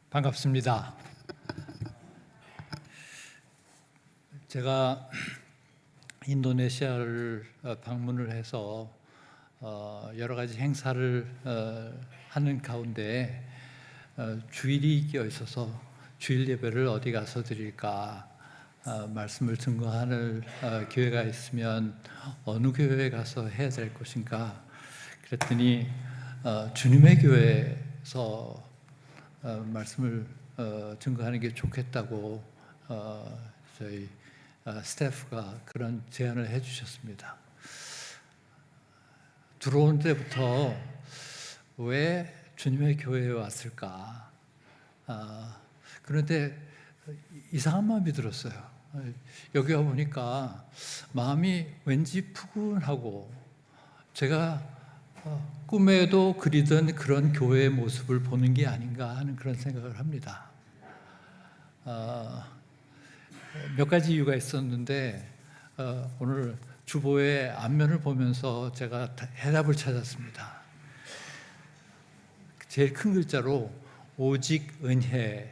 반갑습니다. 제가 인도네시아를 방문을 해서 여러 가지 행사를 하는 가운데 주일이 껴 있어서 주일 예배를 어디 가서 드릴까 말씀을 증거하는 교회가 있으면 어느 교회에 가서 해야 될 것인가 그랬더니 주님의 교회에서 말씀을 증거하는 게 좋겠다고 저희 스태프가 그런 제안을 해주셨습니다. 들어온 때부터 왜 주님의 교회에 왔을까? 그런데 이상한 마음이 들었어요. 여기 와 보니까 마음이 왠지 푸근하고 제가 꿈에도 그리던 그런 교회의 모습을 보는 게 아닌가 하는 그런 생각을 합니다. 몇 가지 이유가 있었는데 오늘 주보의 앞면을 보면서 제가 해답을 찾았습니다. 제일 큰 글자로 오직 은혜.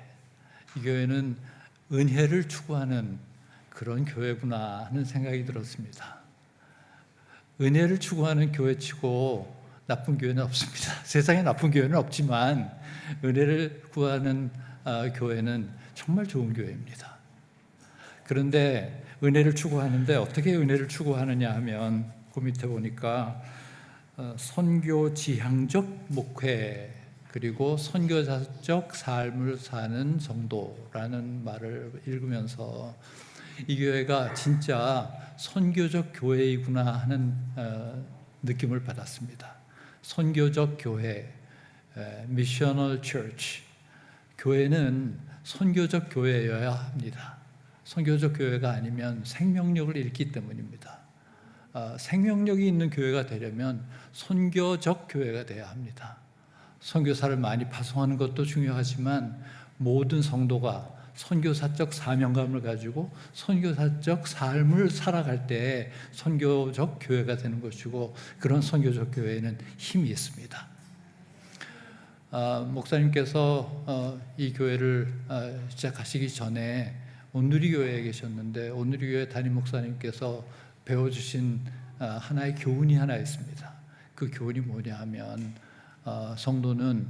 이 교회는 은혜를 추구하는 그런 교회구나 하는 생각이 들었습니다. 은혜를 추구하는 교회치고 나쁜 교회는 없습니다. 세상에 나쁜 교회는 없지만 은혜를 구하는 교회는 정말 좋은 교회입니다. 그런데 은혜를 추구하는데 어떻게 은혜를 추구하느냐 하면 그 밑에 보니까 선교 지향적 목회 그리고 선교사적 삶을 사는 성도라는 말을 읽으면서 이 교회가 진짜 선교적 교회이구나 하는 느낌을 받았습니다. 선교적 교회, 미셔널 처치. 교회는 선교적 교회여야 합니다. 선교적 교회가 아니면 생명력을 잃기 때문입니다. 생명력이 있는 교회가 되려면 선교적 교회가 돼야 합니다. 선교사를 많이 파송하는 것도 중요하지만 모든 성도가 선교사적 사명감을 가지고 선교사적 삶을 살아갈 때 선교적 교회가 되는 것이고 그런 선교적 교회에는 힘이 있습니다. 목사님께서 이 교회를 시작하시기 전에 온누리교회에 계셨는데 온누리교회 담임 목사님께서 배워주신 하나의 교훈이 하나 있습니다. 그 교훈이 뭐냐 하면 성도는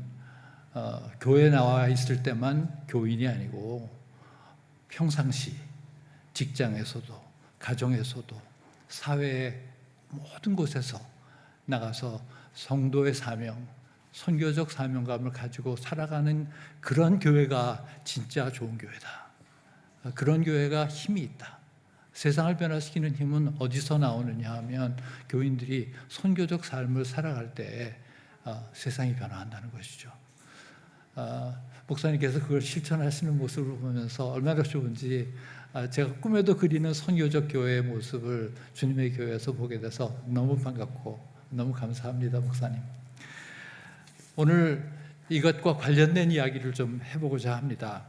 교회에 나와 있을 때만 교인이 아니고 평상시 직장에서도 가정에서도 사회의 모든 곳에서 나가서 성도의 사명, 선교적 사명감을 가지고 살아가는 그런 교회가 진짜 좋은 교회다. 그런 교회가 힘이 있다. 세상을 변화시키는 힘은 어디서 나오느냐 하면 교인들이 선교적 삶을 살아갈 때 세상이 변화한다는 것이죠. 목사님께서 그걸 실천하시는 모습을 보면서 얼마나 좋은지 제가 꿈에도 그리는 선교적 교회의 모습을 주님의 교회에서 보게 돼서 너무 반갑고 너무 감사합니다, 목사님. 오늘 이것과 관련된 이야기를 좀 해보고자 합니다.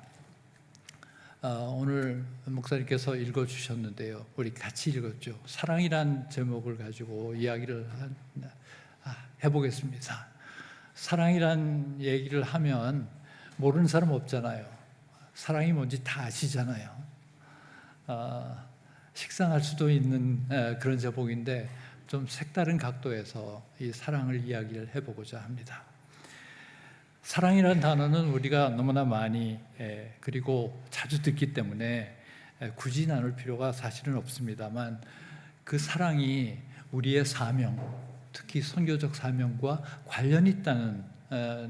오늘 목사님께서 읽어주셨는데요. 우리 같이 읽었죠. 사랑이란 제목을 가지고 이야기를 해보겠습니다. 사랑이란 얘기를 하면 모르는 사람 없잖아요. 사랑이 뭔지 다 아시잖아요. 식상할 수도 있는 그런 제목인데 좀 색다른 각도에서 이 사랑을 이야기를 해보고자 합니다. 사랑이라는 단어는 우리가 너무나 많이 그리고 자주 듣기 때문에 굳이 나눌 필요가 사실은 없습니다만 그 사랑이 우리의 사명, 특히 선교적 사명과 관련이 있다는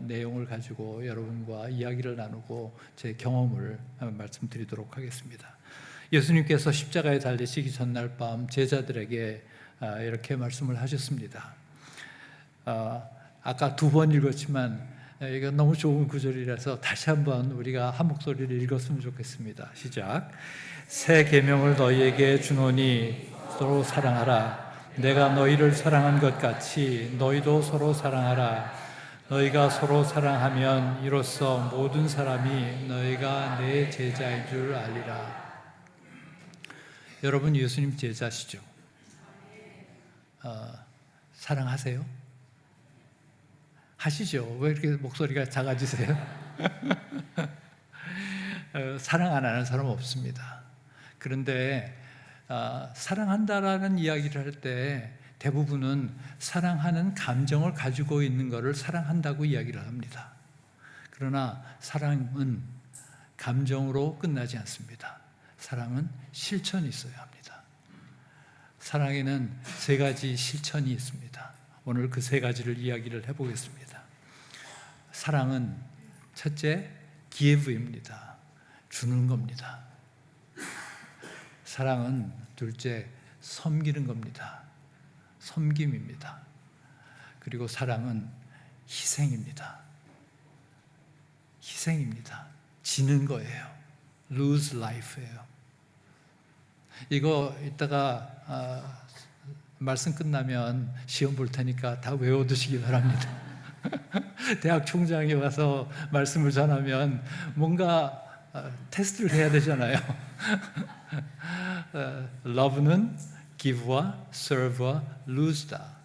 내용을 가지고 여러분과 이야기를 나누고 제 경험을 말씀드리도록 하겠습니다. 예수님께서 십자가에 달리시기 전날 밤 제자들에게 이렇게 말씀을 하셨습니다. 아까 2번 읽었지만 이거 너무 좋은 구절이라서 다시 한번 우리가 한 목소리를 읽었으면 좋겠습니다. 시작. 새 계명을 너희에게 주노니 서로 사랑하라. 내가 너희를 사랑한 것 같이 너희도 서로 사랑하라. 너희가 서로 사랑하면 이로써 모든 사람이 너희가 내 제자인 줄 알리라. 여러분 예수님 제자시죠? 사랑하세요? 하시죠. 왜 이렇게 목소리가 작아지세요? 사랑 안 하는 사람 없습니다. 그런데 사랑한다라는 이야기를 할 때 대부분은 사랑하는 감정을 가지고 있는 것을 사랑한다고 이야기를 합니다. 그러나 사랑은 감정으로 끝나지 않습니다. 사랑은 실천이 있어야 합니다. 사랑에는 세 가지 실천이 있습니다. 오늘 그 세 가지를 이야기를 해보겠습니다. 사랑은 첫째, give입니다. 주는 겁니다. 사랑은 둘째, 섬기는 겁니다. 섬김입니다. 그리고 사랑은 희생입니다. 희생입니다. 지는 거예요. lose life예요. 이거 이따가 말씀 끝나면 시험 볼 테니까 다 외워두시기 바랍니다. 대학 총장이 와서 말씀을 전하면 뭔가 테스트를 해야 되잖아요. love는 give와 serve와 lose다.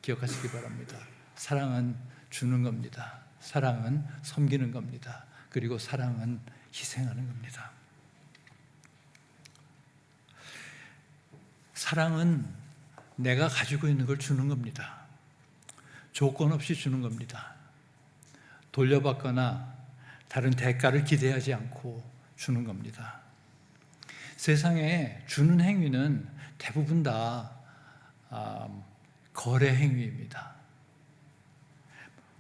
기억하시기 바랍니다. 사랑은 주는 겁니다. 사랑은 섬기는 겁니다. 그리고 사랑은 희생하는 겁니다. 사랑은 내가 가지고 있는 걸 주는 겁니다. 조건 없이 주는 겁니다. 돌려받거나 다른 대가를 기대하지 않고 주는 겁니다. 세상에 주는 행위는 대부분 다 거래 행위입니다.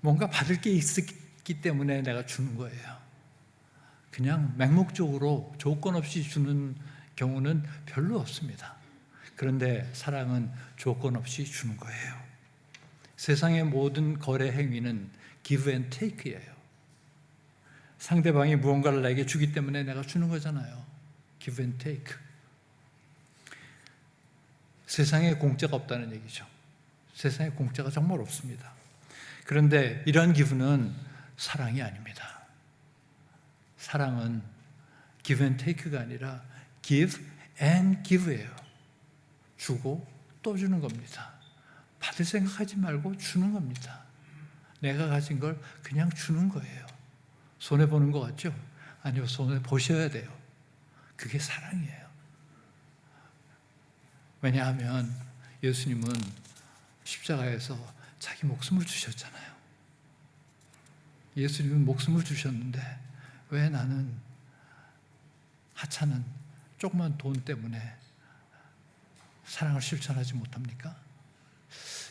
뭔가 받을 게 있기 때문에 내가 주는 거예요. 그냥 맹목적으로 조건 없이 주는 경우는 별로 없습니다. 그런데 사랑은 조건 없이 주는 거예요. 세상의 모든 거래 행위는 give and take예요. 상대방이 무언가를 나에게 주기 때문에 내가 주는 거잖아요. give and take. 세상에 공짜가 없다는 얘기죠. 세상에 공짜가 정말 없습니다. 그런데 이런 기분은 사랑이 아닙니다. 사랑은 give and take가 아니라 give and give예요. 주고 또 주는 겁니다. 받을 생각하지 말고 주는 겁니다. 내가 가진 걸 그냥 주는 거예요. 손해보는 것 같죠? 아니요, 손해보셔야 돼요. 그게 사랑이에요. 왜냐하면 예수님은 십자가에서 자기 목숨을 주셨잖아요. 예수님은 목숨을 주셨는데 왜 나는 하찮은 조그만 돈 때문에 사랑을 실천하지 못합니까?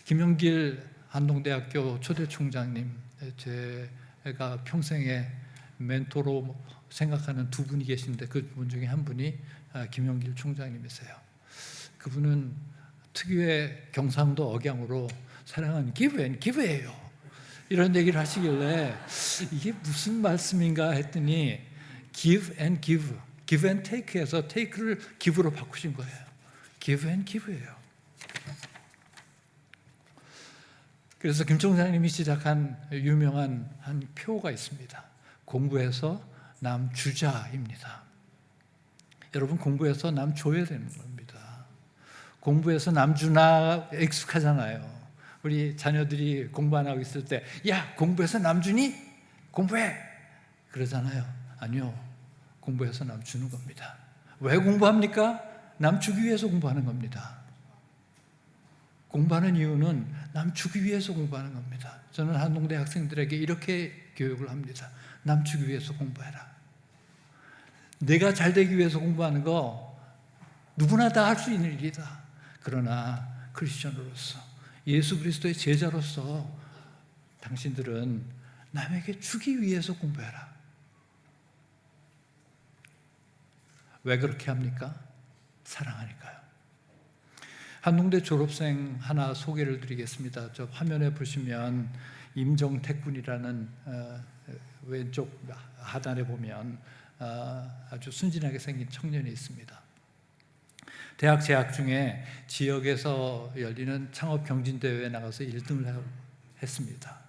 김영길 한동대학교 초대총장님, 제가 평생에 멘토로 생각하는 두 분이 계신데 그 분 중에 한 분이 김영길 총장님이세요. 그분은 특유의 경상도 억양으로 사랑은 give and give예요. 이런 얘기를 하시길래 이게 무슨 말씀인가 했더니 give and give, give and take에서 take를 give로 바꾸신 거예요. give and give예요. 그래서 김 총장님이 시작한 유명한 한 표가 있습니다. 공부해서 남 주자입니다. 여러분, 공부해서 남 줘야 되는 겁니다. 공부해서 남 주나 익숙하잖아요. 우리 자녀들이 공부 안 하고 있을 때, 야, 공부해서 남 주니? 공부해! 그러잖아요. 아니요, 공부해서 남 주는 겁니다. 왜 공부합니까? 남 주기 위해서 공부하는 겁니다. 공부하는 이유는 남 주기 위해서 공부하는 겁니다. 저는 한동대 학생들에게 이렇게 교육을 합니다. 남 주기 위해서 공부해라. 내가 잘 되기 위해서 공부하는 거 누구나 다 할 수 있는 일이다. 그러나 크리스천으로서, 예수 그리스도의 제자로서 당신들은 남에게 주기 위해서 공부해라. 왜 그렇게 합니까? 사랑하니까요. 한동대 졸업생 하나 소개를 드리겠습니다. 저 화면에 보시면 임정택 군이라는 왼쪽 하단에 보면 아주 순진하게 생긴 청년이 있습니다. 대학 재학 중에 지역에서 열리는 창업 경진대회에 나가서 1등을 했습니다.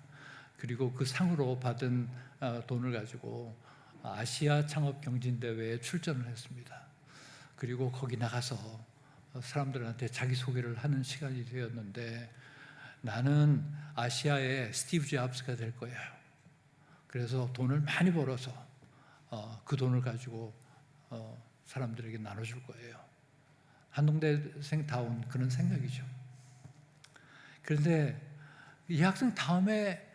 그리고 그 상으로 받은 돈을 가지고 아시아 창업 경진대회에 출전을 했습니다. 그리고 거기 나가서 사람들한테 자기소개를 하는 시간이 되었는데, 나는 아시아의 스티브 잡스가 될 거예요. 그래서 돈을 많이 벌어서 그 돈을 가지고 사람들에게 나눠줄 거예요. 한동대생다운 그런 생각이죠. 그런데 이 학생 다음에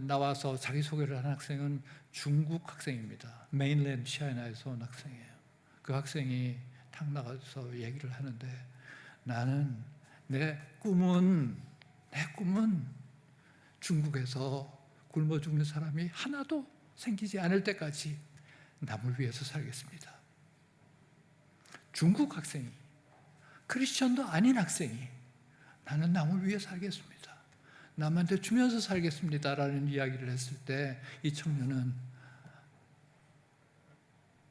나와서 자기소개를 한 학생은 중국 학생입니다. 메인랜드 차이나에서 온 학생이에요. 그 학생이 탁 나가서 얘기를 하는데, 나는 내 꿈은 중국에서 굶어 죽는 사람이 하나도 생기지 않을 때까지 남을 위해서 살겠습니다. 중국 학생이, 크리스천도 아닌 학생이 나는 남을 위해 살겠습니다, 남한테 주면서 살겠습니다라는 이야기를 했을 때 이 청년은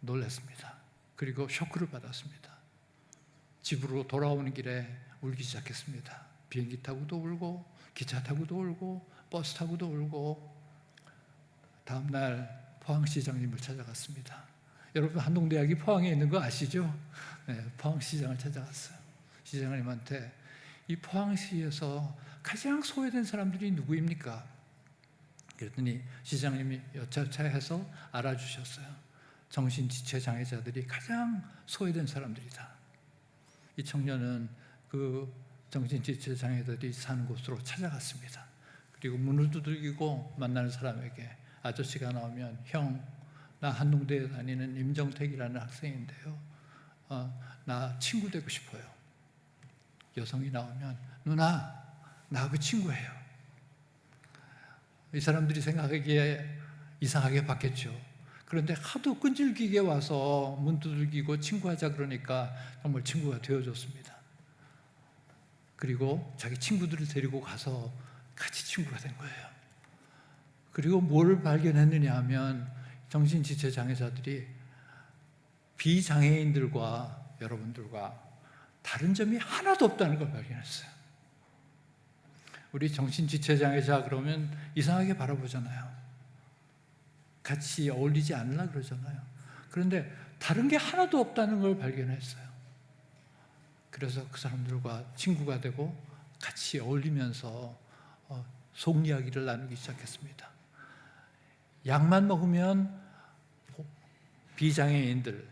놀랐습니다. 그리고 쇼크를 받았습니다. 집으로 돌아오는 길에 울기 시작했습니다. 비행기 타고도 울고, 기차 타고도 울고, 버스 타고도 울고, 다음 날 포항시장님을 찾아갔습니다. 여러분, 한동대학이 포항에 있는 거 아시죠? 네, 포항시장을 찾아갔어요. 시장님한테 이 포항시에서 가장 소외된 사람들이 누구입니까? 그랬더니 시장님이 여차저차해서 알아주셨어요. 정신지체 장애자들이 가장 소외된 사람들이다. 이 청년은 그 정신지체 장애자들이 사는 곳으로 찾아갔습니다. 그리고 문을 두들기고 만나는 사람에게, 아저씨가 나오면, 형, 나 한동대에 다니는 임정택이라는 학생인데요, 나 친구 되고 싶어요. 여성이 나오면, 누나, 나하고 친구예요. 이 사람들이 생각하기에 이상하게 봤겠죠. 그런데 하도 끈질기게 와서 문 두들기고 친구하자 그러니까 정말 친구가 되어줬습니다. 그리고 자기 친구들을 데리고 가서 같이 친구가 된 거예요. 그리고 뭘 발견했느냐 하면, 정신지체 장애자들이 비장애인들과 여러분들과 다른 점이 하나도 없다는 걸 발견했어요. 우리 정신지체 장애자 그러면 이상하게 바라보잖아요. 같이 어울리지 않으려 그러잖아요. 그런데 다른 게 하나도 없다는 걸 발견했어요. 그래서 그 사람들과 친구가 되고 같이 어울리면서 속 이야기를 나누기 시작했습니다. 약만 먹으면 비장애인들,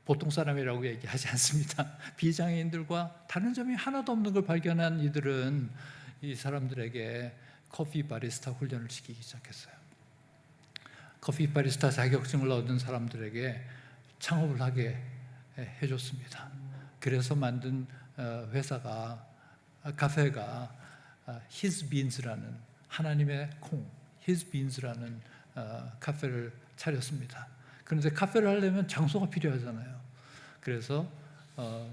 보통 사람이라고 얘기하지 않습니다. 비장애인들과 다른 점이 하나도 없는 걸 발견한 이들은 이 사람들에게 커피 바리스타 훈련을 시키기 시작했어요. 커피 바리스타 자격증을 얻은 사람들에게 창업을 하게 해줬습니다. 그래서 만든 카페가 His Beans라는, 하나님의 콩, His Beans라는 카페를 차렸습니다. 그런데 카페를 하려면 장소가 필요하잖아요. 그래서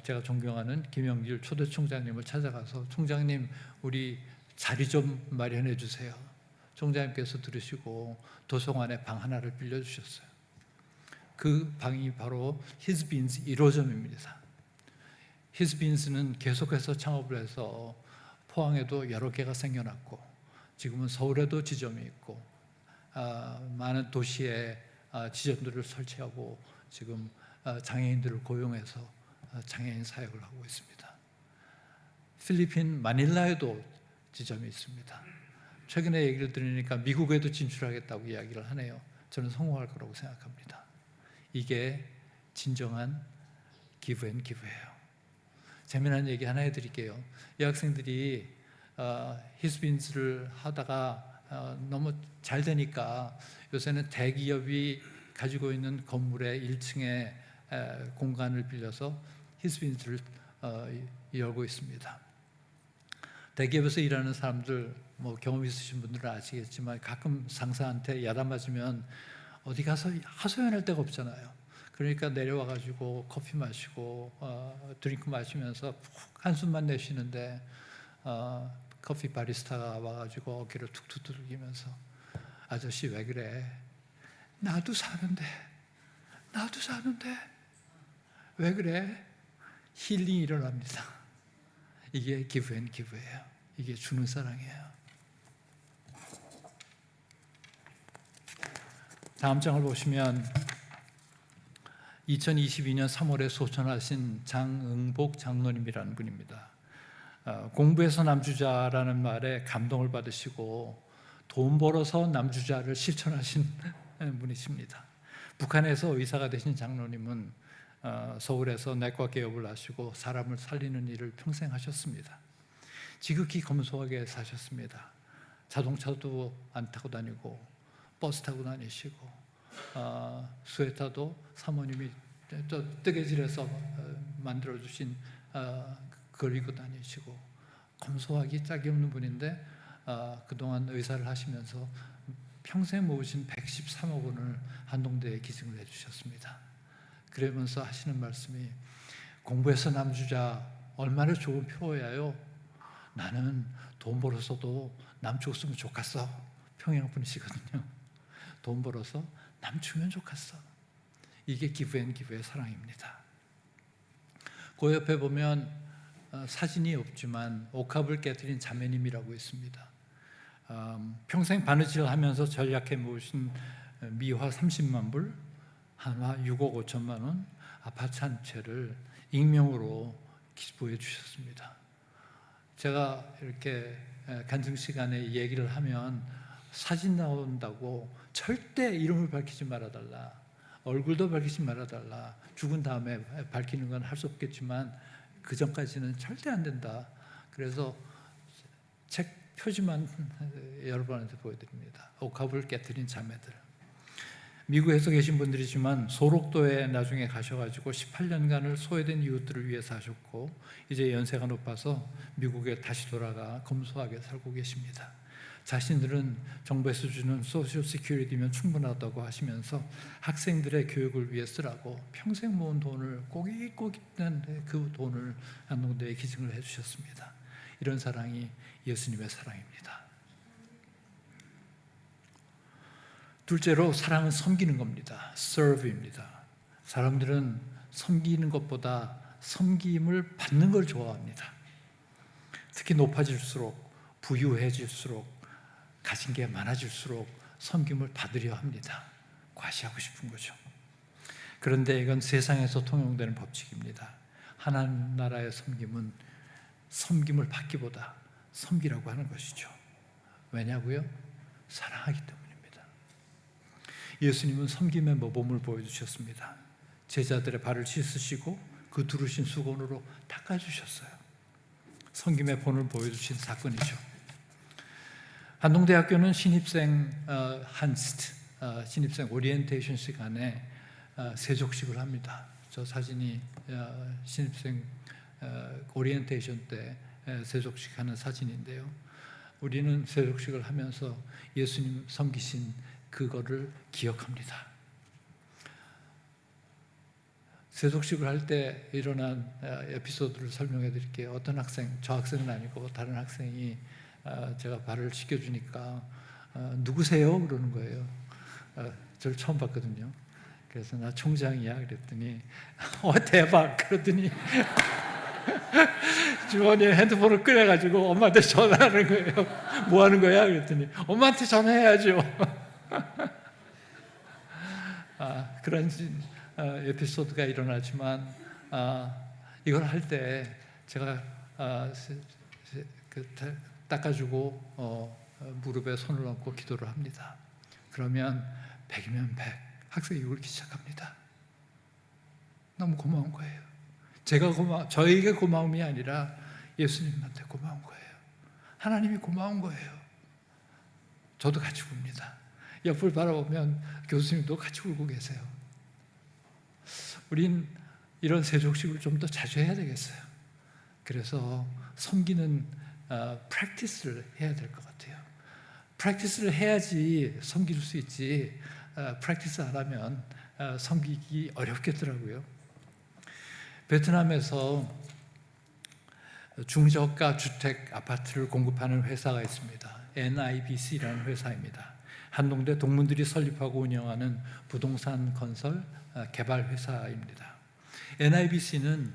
제가 존경하는 김영길 초대 총장님을 찾아가서, 총장님, 우리 자리 좀 마련해 주세요. 총장님께서 들으시고 도서관에 방 하나를 빌려주셨어요. 그 방이 바로 His Beans 1호점입니다. His Beans는 계속해서 창업을 해서 포항에도 여러 개가 생겨났고, 지금은 서울에도 지점이 있고, 많은 도시에 지점들을 설치하고 지금 장애인들을 고용해서 장애인 사역을 하고 있습니다. 필리핀 마닐라에도 지점이 있습니다. 최근에 얘기를 들으니까 미국에도 진출하겠다고 이야기를 하네요. 저는 성공할 거라고 생각합니다. 이게 진정한 기브 앤 기브예요. 재미난 얘기 하나 해드릴게요. 이 학생들이 히스빈스를 하다가 너무 잘 되니까 요새는 대기업이 가지고 있는 건물의 1층에 공간을 빌려서 히스빈스를 열고 있습니다. 대기업에서 일하는 사람들, 경험 있으신 분들은 아시겠지만 가끔 상사한테 야단 맞으면 어디 가서 하소연할 데가 없잖아요. 그러니까 내려와가지고 커피 마시고 드링크 마시면서 푹 한숨만 내쉬는데 커피 바리스타가 와가지고 어깨를 툭툭 두들기면서, 아저씨 왜 그래? 나도 사는데 왜 그래? 힐링이 일어납니다. 이게 기브 앤 기브예요. 이게 주는 사랑이에요. 다음 장을 보시면 2022년 3월에 소천하신 장응복 장로님이라는 분입니다. 공부에서 남주자라는 말에 감동을 받으시고 돈 벌어서 남주자를 실천하신 분이십니다. 북한에서 의사가 되신 장로님은 서울에서 내과 개업을 하시고 사람을 살리는 일을 평생 하셨습니다. 지극히 검소하게 사셨습니다. 자동차도 안 타고 다니고 버스 타고 다니시고 스웨터도 사모님이 뜨개질해서 만들어주신 그걸 입고 다니시고 검소하기 짝이 없는 분인데 그동안 의사를 하시면서 평생 모으신 113억 원을 한동대에 기증을 해주셨습니다. 그러면서 하시는 말씀이 공부해서 남주자 얼마나 좋은 표야요. 나는 돈 벌어서도 남 줬으면 좋겠어. 평양 분이시거든요. 돈 벌어서 남 주면 좋겠어. 이게 기브앤기브의 사랑입니다. 그 옆에 보면 사진이 없지만 옥합을 깨뜨린 자매님이라고 있습니다. 평생 바느질을 하면서 전략해 모으신 미화 30만 불, 한화 6억 5천만 원, 아파트 한 채를 익명으로 기부해 주셨습니다. 제가 이렇게 간증 시간에 얘기를 하면 사진 나온다고 절대 이름을 밝히지 말아달라, 얼굴도 밝히지 말아달라, 죽은 다음에 밝히는 건 할 수 없겠지만 그 전까지는 절대 안 된다. 그래서 책 표지만 여러분한테 보여드립니다. 옥합을 깨뜨린 자매들. 미국에서 계신 분들이지만 소록도에 나중에 가셔가지고 18년간을 소외된 이웃들을 위해 사셨고 이제 연세가 높아서 미국에 다시 돌아가 검소하게 살고 계십니다. 자신들은 정부에서 주는 소셜 시큐리티면 충분하다고 하시면서 학생들의 교육을 위해 쓰라고 평생 모은 돈을 꼬깃꼬깃 그 돈을 한동대에 기증을 해주셨습니다. 이런 사랑이 예수님의 사랑입니다. 둘째로 사랑은 섬기는 겁니다. serve입니다. 사람들은 섬기는 것보다 섬김을 받는 걸 좋아합니다. 특히 높아질수록 부유해질수록 가진 게 많아질수록 섬김을 받으려 합니다. 과시하고 싶은 거죠. 그런데 이건 세상에서 통용되는 법칙입니다. 하나님 나라의 섬김은 섬김을 받기보다 섬기라고 하는 것이죠. 왜냐고요? 사랑하기 때문입니다. 예수님은 섬김의 모범을 보여주셨습니다. 제자들의 발을 씻으시고 그 두르신 수건으로 닦아주셨어요. 섬김의 본을 보여주신 사건이죠. 한동대학교는 신입생 신입생 오리엔테이션 시간에 세족식을 합니다. 저 사진이 신입생 오리엔테이션 때 세족식 하는 사진인데요. 우리는 세족식을 하면서 예수님 섬기신 그거를 기억합니다. 세족식을 할 때 일어난 에피소드를 설명해 드릴게요. 어떤 학생, 저 학생은 아니고 다른 학생이 제가 발을 씻겨주니까 누구세요? 그러는 거예요. 저를 처음 봤거든요. 그래서 나 총장이야 그랬더니 대박 그러더니 주머니에 핸드폰을 꺼내가지고 엄마한테 전화하는 거예요. 뭐 하는 거야? 그랬더니 엄마한테 전화해야죠. 그런 에피소드가 일어나지만 이걸 할 때 제가 닦아주고 무릎에 손을 얹고 기도를 합니다. 그러면 100이면 100 학생이 울기 시작합니다. 너무 고마운 거예요. 저에게 고마움이 아니라 예수님한테 고마운 거예요. 하나님이 고마운 거예요. 저도 같이 웁니다. 옆을 바라보면 교수님도 같이 울고 계세요. 우린 이런 세족식을 좀 더 자주 해야 되겠어요. 그래서 섬기는 프랙티스를 해야 될 것 같아요. 프랙티스를 해야지 섬길 수 있지 프랙티스 안 하면 섬기기 어렵겠더라고요. 베트남에서 중저가 주택 아파트를 공급하는 회사가 있습니다. NIBC라는 회사입니다. 한동대 동문들이 설립하고 운영하는 부동산 건설 개발 회사입니다. NIBC는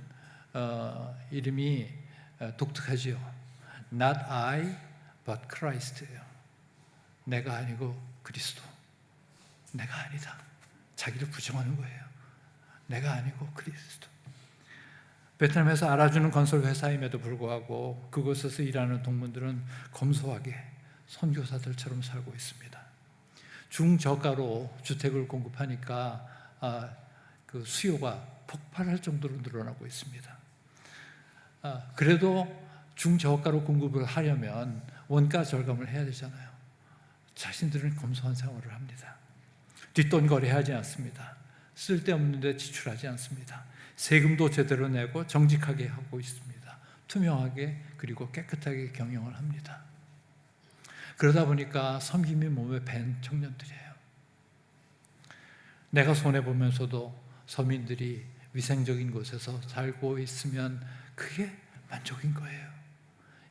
이름이 독특하지요. Not I, but Christ예요. 내가 아니고 그리스도. 내가 아니다. 자기를 부정하는 거예요. 내가 아니고 그리스도. 베트남에서 알아주는 건설 회사임에도 불구하고 그곳에서 일하는 동문들은 검소하게 선교사들처럼 살고 있습니다. 중저가로 주택을 공급하니까 그 수요가 폭발할 정도로 늘어나고 있습니다. 그래도 중저가로 공급을 하려면 원가 절감을 해야 되잖아요. 자신들은 검소한 생활을 합니다. 뒷돈거래하지 않습니다. 쓸데없는 데 지출하지 않습니다. 세금도 제대로 내고 정직하게 하고 있습니다. 투명하게 그리고 깨끗하게 경영을 합니다. 그러다 보니까 섬김이 몸에 밴 청년들이에요. 내가 손해보면서도 서민들이 위생적인 곳에서 살고 있으면 그게 만족인 거예요.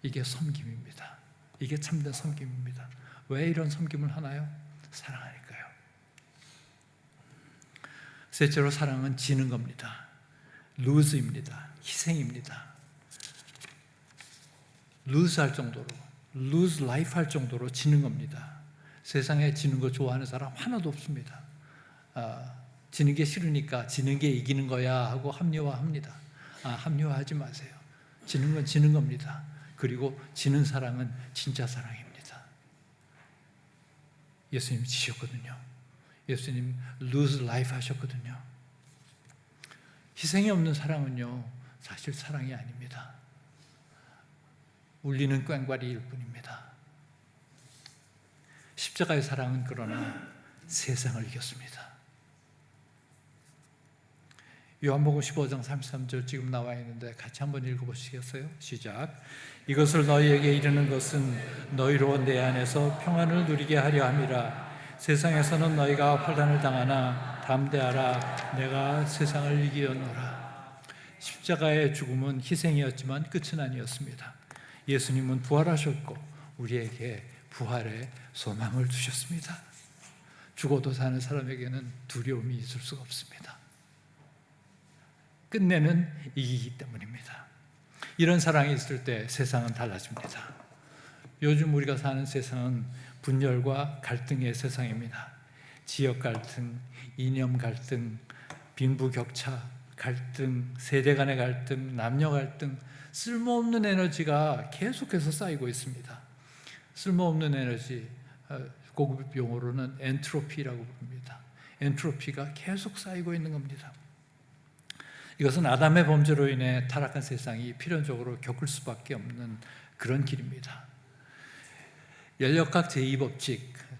이게 섬김입니다. 이게 참된 섬김입니다. 왜 이런 섬김을 하나요? 사랑하니까요. 셋째로 사랑은 지는 겁니다. luse입니다. 희생입니다. lose 할 정도로, lose life 할 정도로 지는 겁니다. 세상에 지는 거 좋아하는 사람 하나도 없습니다. 지는 게 싫으니까 지는 게 이기는 거야 하고 합리화합니다. 합리화하지 마세요. 지는 건 지는 겁니다. 그리고 지는 사랑은 진짜 사랑입니다. 예수님 지셨거든요. 예수님 lose life 하셨거든요. 희생이 없는 사랑은요, 사실 사랑이 아닙니다. 울리는 꽹과리일 뿐입니다. 십자가의 사랑은 그러나 세상을 이겼습니다. 요한복음 15장 33절 지금 나와 있는데 같이 한번 읽어보시겠어요? 시작. 이것을 너희에게 이르는 것은 너희로 내 안에서 평안을 누리게 하려 함이라. 세상에서는 너희가 환난을 당하나 담대하라. 내가 세상을 이기었노라. 십자가의 죽음은 희생이었지만 끝은 아니었습니다. 예수님은 부활하셨고 우리에게 부활의 소망을 주셨습니다. 죽어도 사는 사람에게는 두려움이 있을 수가 없습니다. 끝내는 이기기 때문입니다. 이런 사랑이 있을 때 세상은 달라집니다. 요즘 우리가 사는 세상은 분열과 갈등의 세상입니다. 지역 갈등, 이념 갈등, 빈부격차 갈등, 세대 간의 갈등, 남녀 갈등, 쓸모없는 에너지가 계속해서 쌓이고 있습니다. 쓸모없는 에너지, 고급 용어로는 엔트로피라고 부릅니다. 엔트로피가 계속 쌓이고 있는 겁니다. 이것은 아담의 범죄로 인해 타락한 세상이 필연적으로 겪을 수밖에 없는 그런 길입니다. 연력학 제2법칙,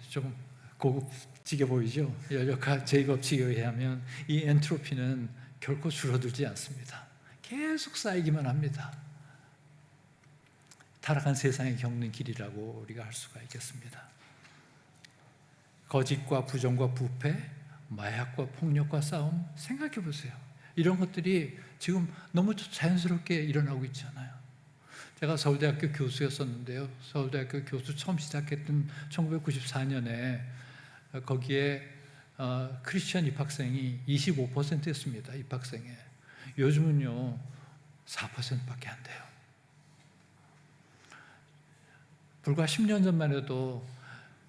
좀 고급지게 보이죠? 연력학 제2법칙에 의하면 이 엔트로피는 결코 줄어들지 않습니다. 계속 쌓이기만 합니다. 타락한 세상에 겪는 길이라고 우리가 할 수가 있겠습니다. 거짓과 부정과 부패, 마약과 폭력과 싸움, 생각해 보세요. 이런 것들이 지금 너무 자연스럽게 일어나고 있잖아요. 제가 서울대학교 교수였었는데요. 서울대학교 교수 처음 시작했던 1994년에 거기에 크리스천 입학생이 25%였습니다. 입학생에. 요즘은요 4%밖에 안 돼요. 불과 10년 전만 해도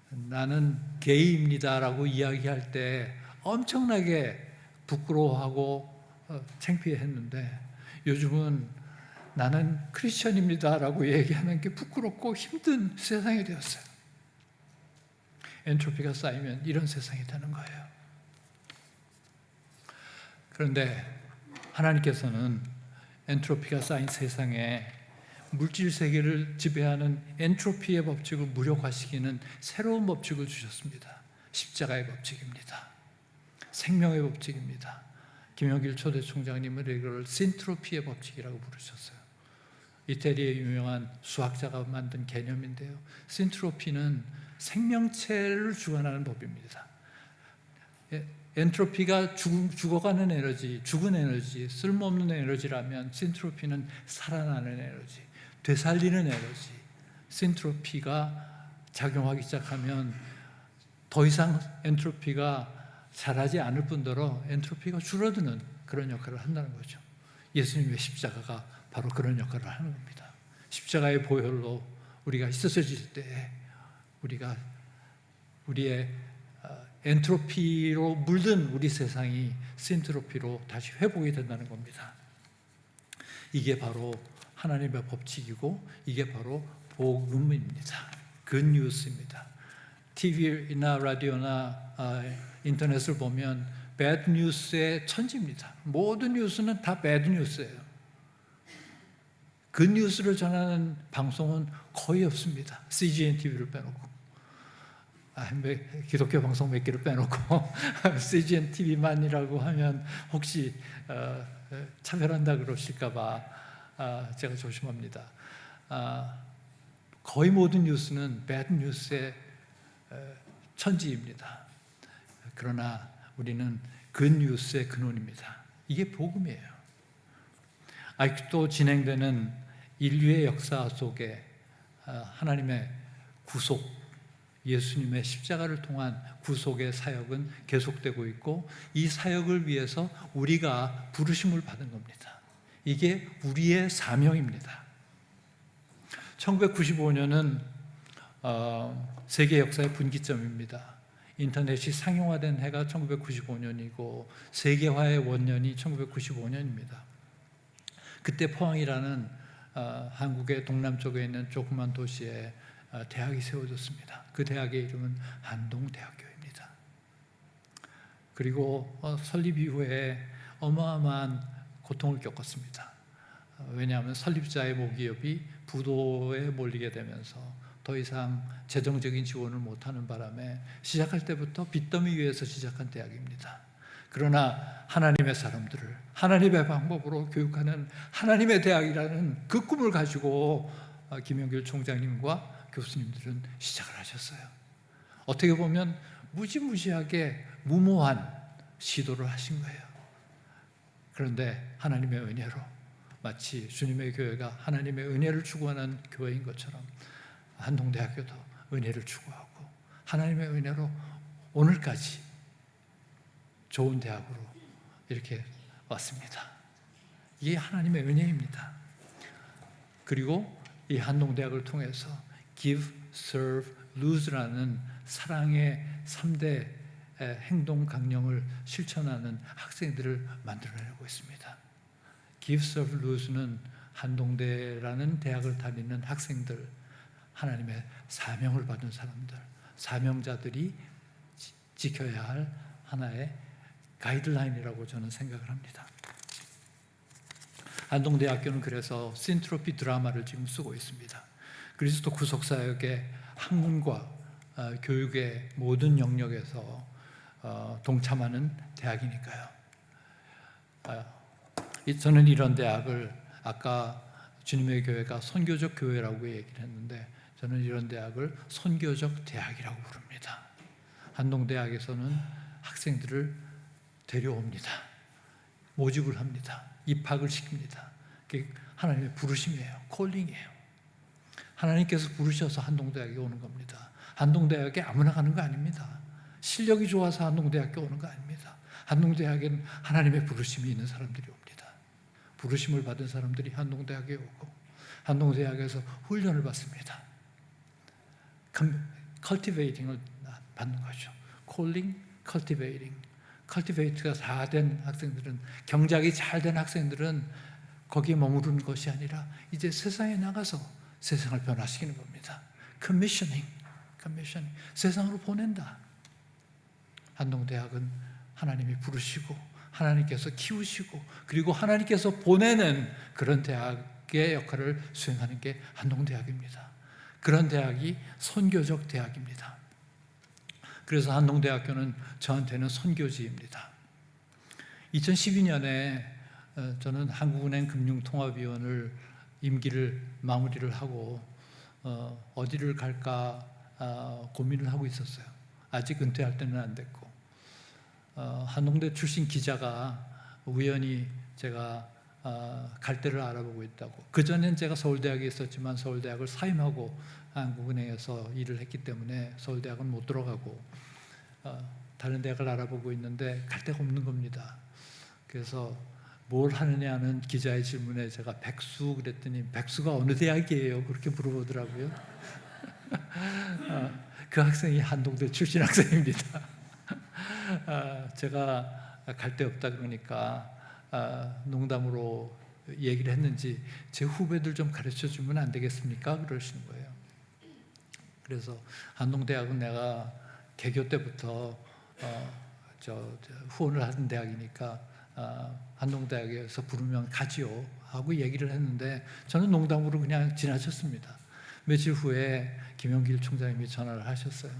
나는 게이입니다라고 이야기할 때 엄청나게 부끄러워하고 창피했는데 요즘은 나는 크리스천입니다라고 얘기하는 게 부끄럽고 힘든 세상이 되었어요. 엔트로피가 쌓이면 이런 세상이 되는 거예요. 그런데 하나님께서는 엔트로피가 쌓인 세상에 물질 세계를 지배하는 엔트로피의 법칙을 무력화시키는 새로운 법칙을 주셨습니다. 십자가의 법칙입니다. 생명의 법칙입니다. 김영길 초대 총장님은 이걸 신트로피의 법칙이라고 부르셨어요. 이태리의 유명한 수학자가 만든 개념인데요. 신트로피는 생명체를 주관하는 법입니다. 엔트로피가 죽어가는 에너지, 죽은 에너지, 쓸모없는 에너지라면 신트로피는 살아나는 에너지, 되살리는 에너지. 신트로피가 작용하기 시작하면 더 이상 엔트로피가 자라지 않을 뿐더러 엔트로피가 줄어드는 그런 역할을 한다는 거죠. 예수님의 십자가가 바로 그런 역할을 하는 겁니다. 십자가의 보혈로 우리가 씻어질 때 우리가 우리의 엔트로피로 물든 우리 세상이 신트로피로 다시 회복이 된다는 겁니다. 이게 바로 하나님의 법칙이고 이게 바로 복음입니다. 뉴스입니다. TV나 라디오나 인터넷을 보면 배드 뉴스의 천지입니다. 모든 뉴스는 다 배드 뉴스예요. 그 뉴스를 전하는 방송은 거의 없습니다. CGN TV를 빼놓고. 기독교 방송 몇 개를 빼놓고 CGN TV만이라고 하면 혹시 차별한다 그러실까 봐 제가 조심합니다. 거의 모든 뉴스는 배드 뉴스의 천지입니다. 그러나 우리는 그 뉴스의 근원입니다. 이게 복음이에요. 아직도 진행되는 인류의 역사 속에 하나님의 구속, 예수님의 십자가를 통한 구속의 사역은 계속되고 있고, 이 사역을 위해서 우리가 부르심을 받은 겁니다. 이게 우리의 사명입니다. 1995년은 세계 역사의 분기점입니다. 인터넷이 상용화된 해가 1995년이고 세계화의 원년이 1995년입니다. 그때 포항이라는 한국의 동남쪽에 있는 조그만 도시에 대학이 세워졌습니다. 그 대학의 이름은 한동대학교입니다. 그리고 설립 이후에 어마어마한 고통을 겪었습니다. 왜냐하면 설립자의 모기업이 부도에 몰리게 되면서 더 이상 재정적인 지원을 못하는 바람에 시작할 때부터 빚더미 위에서 시작한 대학입니다. 그러나 하나님의 사람들을 하나님의 방법으로 교육하는 하나님의 대학이라는 그 꿈을 가지고 김영길 총장님과 교수님들은 시작을 하셨어요. 어떻게 보면 무지무지하게 무모한 시도를 하신 거예요. 그런데 하나님의 은혜로, 마치 주님의 교회가 하나님의 은혜를 추구하는 교회인 것처럼 한동대학교도 은혜를 추구하고 하나님의 은혜로 오늘까지 좋은 대학으로 이렇게 왔습니다. 이게 하나님의 은혜입니다. 그리고 이 한동대학을 통해서 Give, Serve, Lose라는 사랑의 3대 행동 강령을 실천하는 학생들을 만들어내고 있습니다. Give, Serve, Lose는 한동대라는 대학을 다니는 학생들, 하나님의 사명을 받은 사람들, 사명자들이 지켜야 할 하나의 가이드라인이라고 저는 생각을 합니다. 한동대학교는 그래서 신트로피 드라마를 지금 쓰고 있습니다. 그리스도 구속사역의 학문과 교육의 모든 영역에서 동참하는 대학이니까요. 저는 이런 대학을 아까 주님의 교회가 선교적 교회라고 얘기를 했는데 저는 이런 대학을 선교적 대학이라고 부릅니다. 한동대학에서는 학생들을 데려옵니다. 모집을 합니다. 입학을 시킵니다. 그게 하나님의 부르심이에요. 콜링이에요. 하나님께서 부르셔서 한동대학에 오는 겁니다. 한동대학에 아무나 가는 거 아닙니다. 실력이 좋아서 한동대학에 오는 거 아닙니다. 한동대학에는 하나님의 부르심이 있는 사람들이 옵니다. 부르심을 받은 사람들이 한동대학에 오고 한동대학에서 훈련을 받습니다. cultivating을 받는 거죠. calling, cultivating. cultivate가 다 된 학생들은, 경작이 잘 된 학생들은 거기에 머무르는 것이 아니라 이제 세상에 나가서 세상을 변화시키는 겁니다. commissioning. 세상으로 보낸다. 한동대학은 하나님이 부르시고 하나님께서 키우시고 그리고 하나님께서 보내는 그런 대학의 역할을 수행하는 게 한동대학입니다. 그런 대학이 선교적 대학입니다. 그래서 한동대학교는 저한테는 선교지입니다. 2012년에 저는 한국은행 금융통합위원을 임기를 마무리를 하고 어디를 갈까 고민을 하고 있었어요. 아직 은퇴할 때는 안 됐고 한동대 출신 기자가 우연히 제가 갈 데를 알아보고 있다고. 그전엔 제가 서울대학에 있었지만 서울대학을 사임하고 한국은행에서 일을 했기 때문에 서울대학은 못 들어가고 다른 대학을 알아보고 있는데 갈 데가 없는 겁니다. 그래서 뭘 하느냐는 기자의 질문에 제가 백수 그랬더니 백수가 어느 대학이에요? 그렇게 물어보더라고요. 그 학생이 한동대 출신 학생입니다. 제가 갈 데 없다 그러니까 농담으로 얘기를 했는지 제 후배들 좀 가르쳐 주면 안 되겠습니까? 그러시는 거예요. 그래서 한동대학은 내가 개교 때부터 후원을 하는 대학이니까 한동대학에서 부르면 가지요 하고 얘기를 했는데 저는 농담으로 그냥 지나쳤습니다. 며칠 후에 김용길 총장님이 전화를 하셨어요.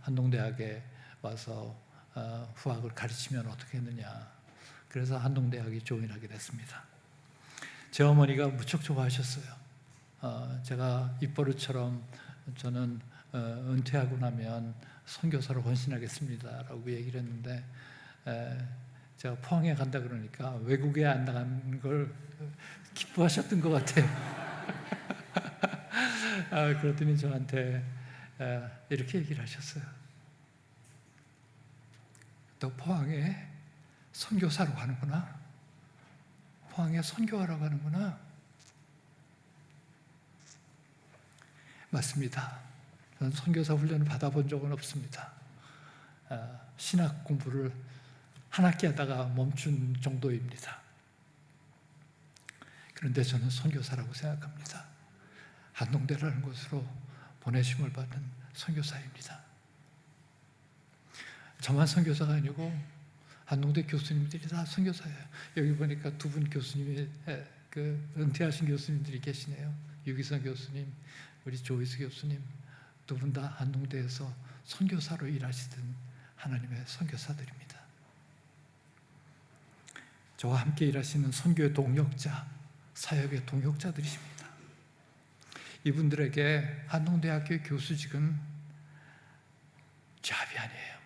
한동대학에 와서 후학을 가르치면 어떻게 했느냐. 그래서 한동대학에 조인하게 됐습니다. 제 어머니가 무척 좋아하셨어요. 제가 입버릇처럼 저는 은퇴하고 나면 선교사로 헌신하겠습니다 라고 얘기를 했는데 제가 포항에 간다 그러니까 외국에 안 나가는 걸 기뻐하셨던 것 같아요. 그랬더니 저한테 이렇게 얘기를 하셨어요. 너 포항에 선교사로 가는구나. 포항에 선교하러 가는구나. 맞습니다. 저는 선교사 훈련을 받아본 적은 없습니다. 신학 공부를 한 학기 하다가 멈춘 정도입니다. 그런데 저는 선교사라고 생각합니다. 한동대라는 곳으로 보내심을 받은 선교사입니다. 저만 선교사가 아니고 한동대 교수님들이 다 선교사예요. 여기 보니까 두 분 교수님이 은퇴하신 교수님들이 계시네요. 유기성 교수님, 우리 조이스 교수님 두 분 다 한동대에서 선교사로 일하시던 하나님의 선교사들입니다. 저와 함께 일하시는 선교의 동역자, 사역의 동역자들이십니다. 이분들에게 한동대학교 교수직은 잡이 아니에요.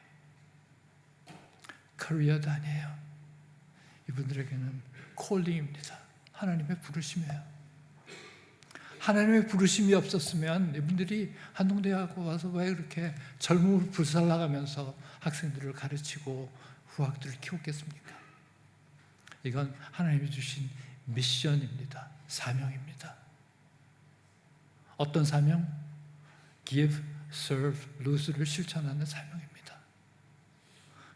커리어도 아니에요. 이분들에게는 콜링입니다. 하나님의 부르심이에요. 하나님의 부르심이 없었으면 이분들이 한동대학에 와서 왜 그렇게 젊음을 불살라가면서 학생들을 가르치고 후학들을 키웠겠습니까? 이건 하나님이 주신 미션입니다. 사명입니다. 어떤 사명? Give, serve, lose를 실천하는 사명입니다.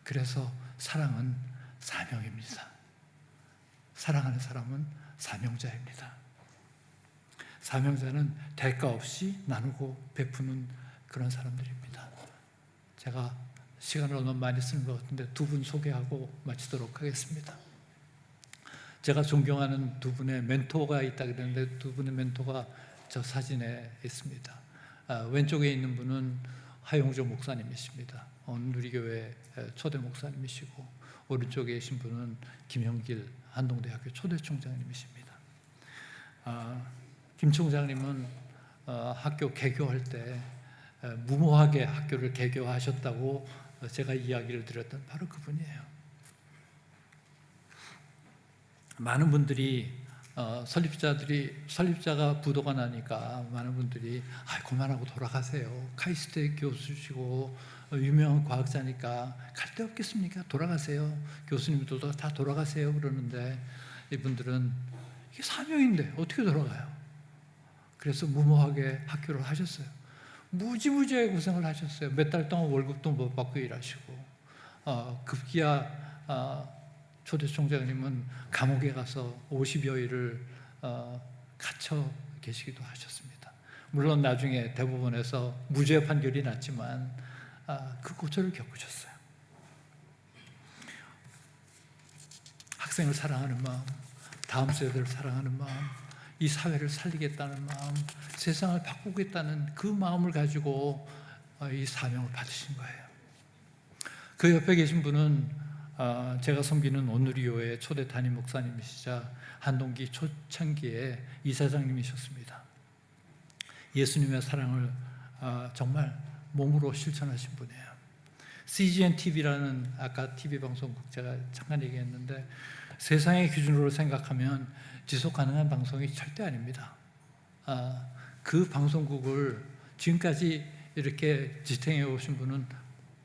그래서 사랑은 사명입니다. 사랑하는 사람은 사명자입니다. 사명자는 대가 없이 나누고 베푸는 그런 사람들입니다. 제가 시간을 너무 많이 쓰는 것 같은데 두 분 소개하고 마치도록 하겠습니다. 제가 존경하는 두 분의 멘토가 있다 그랬는데 두 분의 멘토가 저 사진에 있습니다. 왼쪽에 있는 분은 하용조 목사님이십니다. 누리교회 초대 목사님이시고 오른쪽에 계신 분은 김형길 한동대학교 초대 총장님이십니다. 김 총장님은 학교 개교할 때 무모하게 학교를 개교하셨다고 제가 이야기를 드렸던 바로 그분이에요. 많은 분들이 설립자가 부도가 나니까 많은 분들이 그만하고 돌아가세요. 카이스트의 교수시고 유명한 과학자니까 갈 데 없겠습니까? 돌아가세요. 교수님들도 다 돌아가세요. 그러는데 이분들은 이게 사명인데 어떻게 돌아가요? 그래서 무모하게 학교를 하셨어요. 무지무지하게 고생을 하셨어요. 몇 달 동안 월급도 못 받고 일하시고 급기야 초대 총장님은 감옥에 가서 50여일을 갇혀 계시기도 하셨습니다. 물론 나중에 대법원에서 무죄 판결이 났지만 그 고초를 겪으셨어요. 학생을 사랑하는 마음, 다음 세대를 사랑하는 마음, 이 사회를 살리겠다는 마음, 세상을 바꾸겠다는 그 마음을 가지고 이 사명을 받으신 거예요. 그 옆에 계신 분은 제가 섬기는 온누리교회 초대 담임 목사님이시자 한동기 초창기에 이사장님이셨습니다. 예수님의 사랑을 정말 몸으로 실천하신 분이에요. CGN TV라는 아까 TV 방송국 제가 잠깐 얘기했는데 세상의 기준으로 생각하면 지속 가능한 방송이 절대 아닙니다. 그 방송국을 지금까지 이렇게 지탱해 오신 분은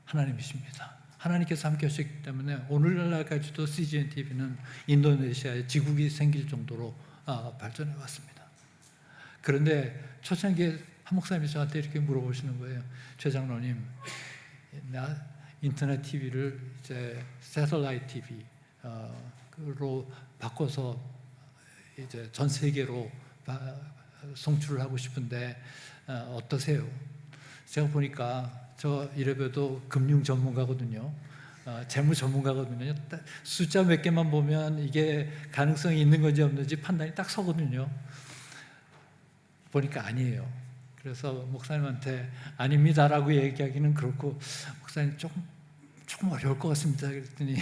하나님이십니다. 하나님께서 함께 하셨기 때문에 오늘날까지도 CGN TV는 인도네시아에 지국이 생길 정도로 발전해 왔습니다. 그런데 초창기에 한 목사님이 저한테 이렇게 물어보시는 거예요. 최 장로님, 나 인터넷 TV를 이제 새틀라이트 TV로 바꿔서 이제 전 세계로 송출을 하고 싶은데 어떠세요? 제가 보니까 저 이래봬도 금융 전문가거든요. 재무 전문가거든요. 숫자 몇 개만 보면 이게 가능성이 있는 건지 없는지 판단이 딱 서거든요. 보니까 아니에요. 그래서 목사님한테 아닙니다라고 얘기하기는 그렇고, 목사님 조금 어려울 것 같습니다. 그랬더니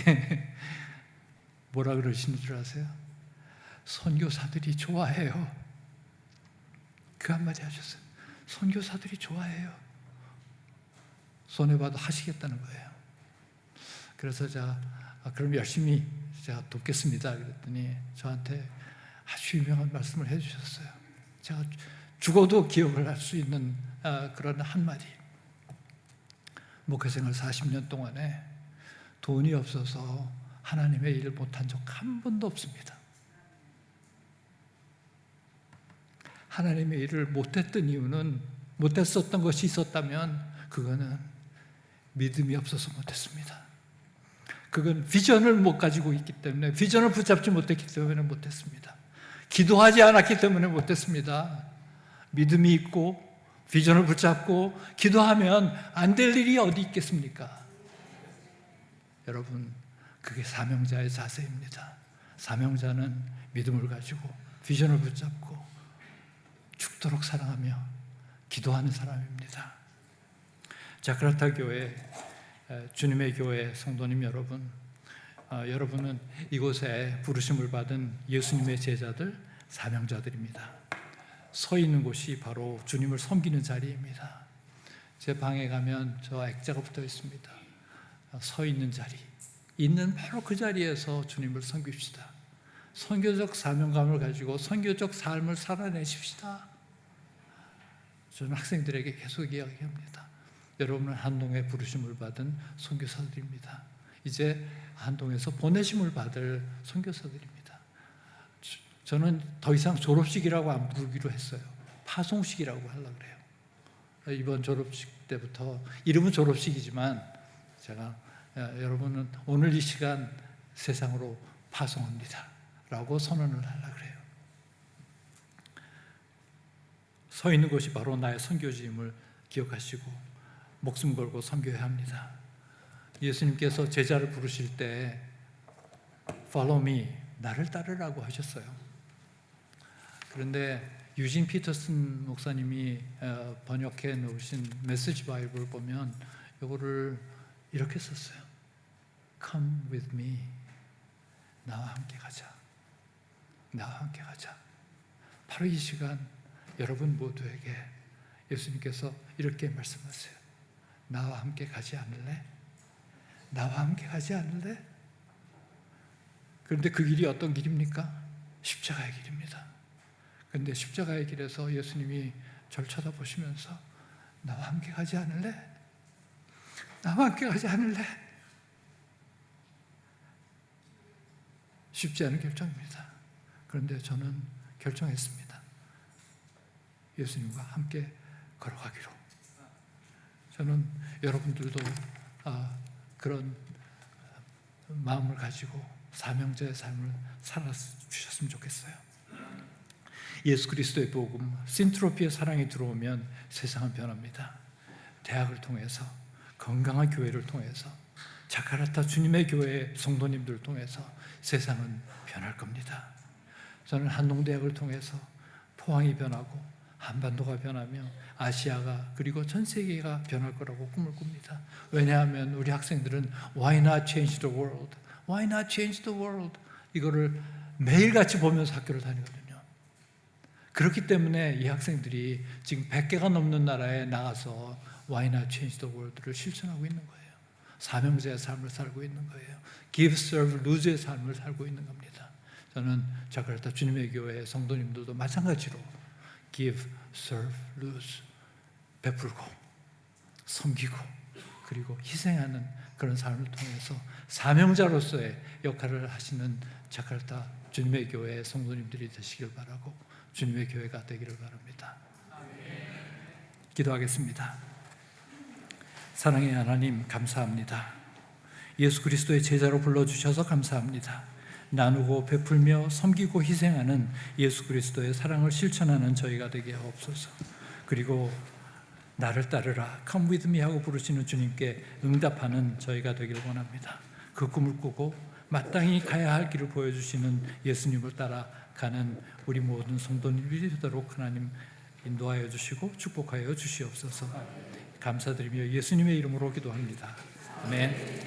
뭐라 그러시는 줄 아세요? 선교사들이 좋아해요. 그 한마디 하셨어요. 선교사들이 좋아해요. 손해봐도 하시겠다는 거예요. 그래서 제가 그럼 열심히 제가 돕겠습니다. 그랬더니 저한테 아주 유명한 말씀을 해주셨어요. 제가 죽어도 기억을 할 수 있는 그런 한마디. 목회생활 40년 동안에 돈이 없어서 하나님의 일을 못한 적 한 번도 없습니다. 하나님의 일을 못했던 이유는, 못했었던 것이 있었다면 그거는 믿음이 없어서 못했습니다. 그건 비전을 못 가지고 있기 때문에, 비전을 붙잡지 못했기 때문에 못했습니다. 기도하지 않았기 때문에 못했습니다. 믿음이 있고 비전을 붙잡고 기도하면 안 될 일이 어디 있겠습니까? 여러분, 그게 사명자의 자세입니다. 사명자는 믿음을 가지고 비전을 붙잡고 죽도록 사랑하며 기도하는 사람입니다. 자카르타 교회, 주님의 교회 성도님 여러분, 여러분은 이곳에 부르심을 받은 예수님의 제자들, 사명자들입니다. 서 있는 곳이 바로 주님을 섬기는 자리입니다. 제 방에 가면 저 액자가 붙어 있습니다. 서 있는 자리, 있는 바로 그 자리에서 주님을 섬깁시다. 선교적 사명감을 가지고 선교적 삶을 살아내십시다. 저는 학생들에게 계속 이야기합니다. 여러분은 한동에 부르심을 받은 선교사들입니다. 이제 한동에서 보내심을 받을 선교사들입니다. 저는 더 이상 졸업식이라고 안 부르기로 했어요. 파송식이라고 하려고 그래요. 이번 졸업식 때부터, 이름은 졸업식이지만 제가 여러분은 오늘 이 시간 세상으로 파송합니다 라고 선언을 하려고 그래요. 서 있는 곳이 바로 나의 선교지임을 기억하시고 목숨 걸고 섬겨야 합니다. 예수님께서 제자를 부르실 때 Follow me, 나를 따르라고 하셨어요. 그런데 유진 피터슨 목사님이 번역해 놓으신 메시지 바이블을 보면 이거를 이렇게 썼어요. Come with me, 나와 함께 가자. 나와 함께 가자. 바로 이 시간 여러분 모두에게 예수님께서 이렇게 말씀하세요. 나와 함께 가지 않을래? 나와 함께 가지 않을래? 그런데 그 길이 어떤 길입니까? 십자가의 길입니다. 그런데 십자가의 길에서 예수님이 저를 쳐다보시면서 나와 함께 가지 않을래? 나와 함께 가지 않을래? 쉽지 않은 결정입니다. 그런데 저는 결정했습니다. 예수님과 함께 걸어가기로. 저는 여러분들도 그런 마음을 가지고 사명자의 삶을 살아주셨으면 좋겠어요. 예수 그리스도의 복음, 신트로피의 사랑이 들어오면 세상은 변합니다. 대학을 통해서, 건강한 교회를 통해서, 자카르타 주님의 교회 성도님들을 통해서 세상은 변할 겁니다. 저는 한동대학을 통해서 포항이 변하고 한반도가 변하며 아시아가 그리고 전 세계가 변할 거라고 꿈을 꿉니다. 왜냐하면 우리 학생들은 Why not change the world? Why not change the world? 이거를 매일같이 보면서 학교를 다니거든요. 그렇기 때문에 이 학생들이 지금 100개가 넘는 나라에 나가서 Why not change the world를 실천하고 있는 거예요. 사명자의 삶을 살고 있는 거예요. Give, serve, lose의 삶을 살고 있는 겁니다. 저는 자카르타 주님의 교회 성도님들도 마찬가지로 Give, serve, lose, 베풀고 섬기고 그리고 희생하는 그런 삶을 통해서 사명자로서의 역할을 하시는 자카르타 주님의 교회 성도님들이 되시길 바라고 주님의 교회가 되기를 바랍니다. 기도하겠습니다. 사랑의 하나님, 감사합니다. 예수 그리스도의 제자로 불러주셔서 감사합니다. 나누고 베풀며 섬기고 희생하는 예수 그리스도의 사랑을 실천하는 저희가 되게 하옵소서. 그리고 나를 따르라, Come with me 하고 부르시는 주님께 응답하는 저희가 되길 원합니다. 그 꿈을 꾸고 마땅히 가야 할 길을 보여주시는 예수님을 따라가는 우리 모든 성도님이 되도록 하나님 인도하여 주시고 축복하여 주시옵소서. 감사드리며 예수님의 이름으로 기도합니다. 아멘.